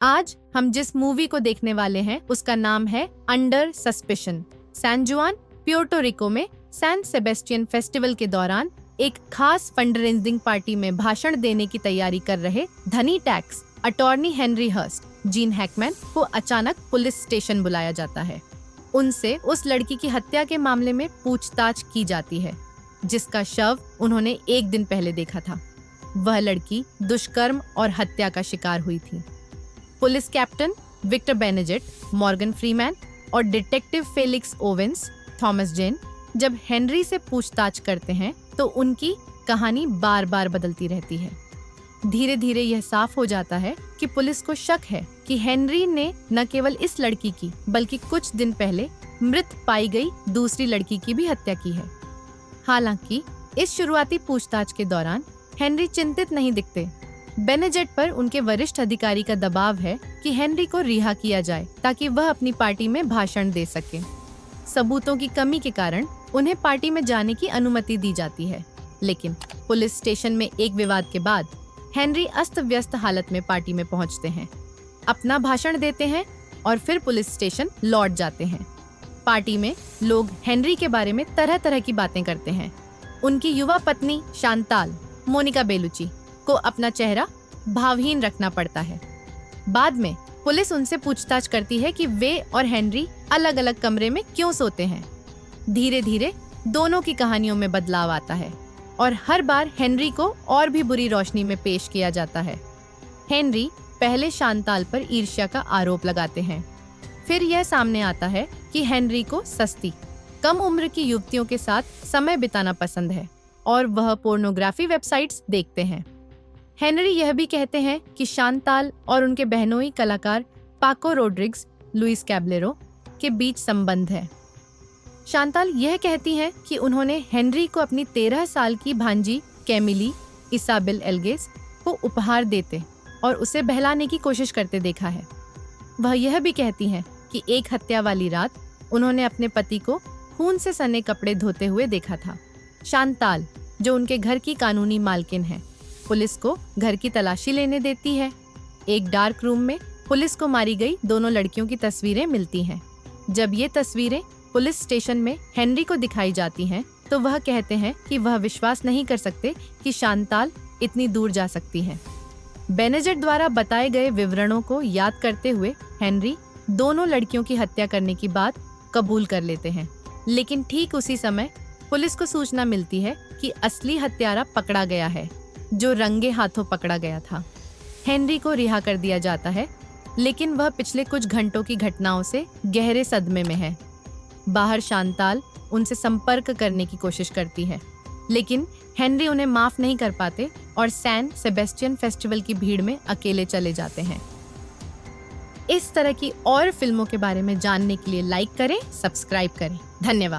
आज हम जिस मूवी को देखने वाले हैं उसका नाम है अंडर सस्पिशन। सैन जुआन, प्यूर्टो रिको में सैन सेबेस्टियन फेस्टिवल के दौरान एक खास फंडरेजिंग पार्टी में भाषण देने की तैयारी कर रहे धनी tax attorney Henry Hurst, Gene Hackman को अचानक पुलिस स्टेशन बुलाया जाता है। उनसे उस लड़की की हत्या के मामले में पूछताछ की जाती है जिसका शव उन्होंने एक दिन पहले देखा था। वह लड़की दुष्कर्म और हत्या का शिकार हुई थी। Police captain Victor Benezet, Morgan Freeman और detective Felix Owens, Thomas Jane जब हेनरी से पूछताछ करते हैं तो उनकी कहानी बार बार बदलती रहती है। धीरे धीरे यह साफ हो जाता है कि पुलिस को शक है कि हेनरी ने न केवल इस लड़की की बल्कि कुछ दिन पहले मृत पाई गई दूसरी लड़की की भी हत्या की है। हालांकि इस शुरुआती पूछताछ के दौरान हेनरी चिंतित नहीं दिखते। बेनेजेट पर उनके वरिष्ठ अधिकारी का दबाव है कि हेनरी को रिहा किया जाए ताकि वह अपनी पार्टी में भाषण दे सके। सबूतों की कमी के कारण उन्हें पार्टी में जाने की अनुमति दी जाती है, लेकिन पुलिस स्टेशन में एक विवाद के बाद हेनरी अस्त व्यस्त हालत में पार्टी में पहुंचते हैं, अपना भाषण देते हैं और फिर पुलिस स्टेशन लौट जाते हैं। पार्टी में लोग हेनरी के बारे में तरह तरह की बातें करते हैं। उनकी युवा पत्नी शांताल, मोनिका बेलुची को अपना चेहरा भावहीन रखना पड़ता है। बाद में पुलिस उनसे पूछताछ करती है कि वे और हेनरी अलग अलग कमरे में क्यों सोते हैं। धीरे धीरे दोनों की कहानियों में बदलाव आता है और हर बार हेनरी को और भी बुरी रोशनी में पेश किया जाता है। हेनरी पहले शांताल पर ईर्ष्या का आरोप लगाते हैं। फिर यह सामने आता है कि हेनरी को सस्ती, कम उम्र की युवतियों के साथ समय बिताना पसंद है और वह पोर्नोग्राफी वेबसाइट्स देखते हैं। हेनरी यह भी कहते हैं कि शांताल और उनके बहनोई कलाकार पाको रोड्रिग्स, लुइस कैबलेरो के बीच संबंध है। शांताल यह कहती हैं कि उन्होंने हेनरी को अपनी 13 साल की भांजी कैमिली इसाबेल एल्गेस को उपहार देते और उसे बहलाने की कोशिश करते देखा है। वह यह भी कहती हैं कि एक हत्या वाली रात उन्होंने अपने पति को खून से सने कपड़े धोते हुए देखा था। शांताल, जो उनके घर की कानूनी मालकिन है, पुलिस को घर की तलाशी लेने देती है। एक डार्क रूम में पुलिस को मारी गई दोनों लड़कियों की तस्वीरें मिलती हैं। जब ये तस्वीरें पुलिस स्टेशन में हेनरी को दिखाई जाती हैं तो वह कहते हैं कि वह विश्वास नहीं कर सकते कि शांताल इतनी दूर जा सकती हैं। बेनेजेट द्वारा बताए गए विवरणों को याद करते हुए हेनरी दोनों लड़कियों की हत्या करने की बात कबूल कर लेते हैं, लेकिन ठीक उसी समय पुलिस को सूचना मिलती है कि असली हत्यारा पकड़ा गया है, जो रंगे हाथों पकड़ा गया था। हेनरी को रिहा कर दिया जाता है, लेकिन वह पिछले कुछ घंटों की घटनाओं से गहरे सदमे में है। बाहर शांताल उनसे संपर्क करने की कोशिश करती है, लेकिन हेनरी उन्हें माफ नहीं कर पाते और सैन सेबेस्टियन फेस्टिवल की भीड़ में अकेले चले जाते हैं। इस तरह की और फिल्मों के बारे में जानने के लिए लाइक करें, सब्सक्राइब करें। धन्यवाद।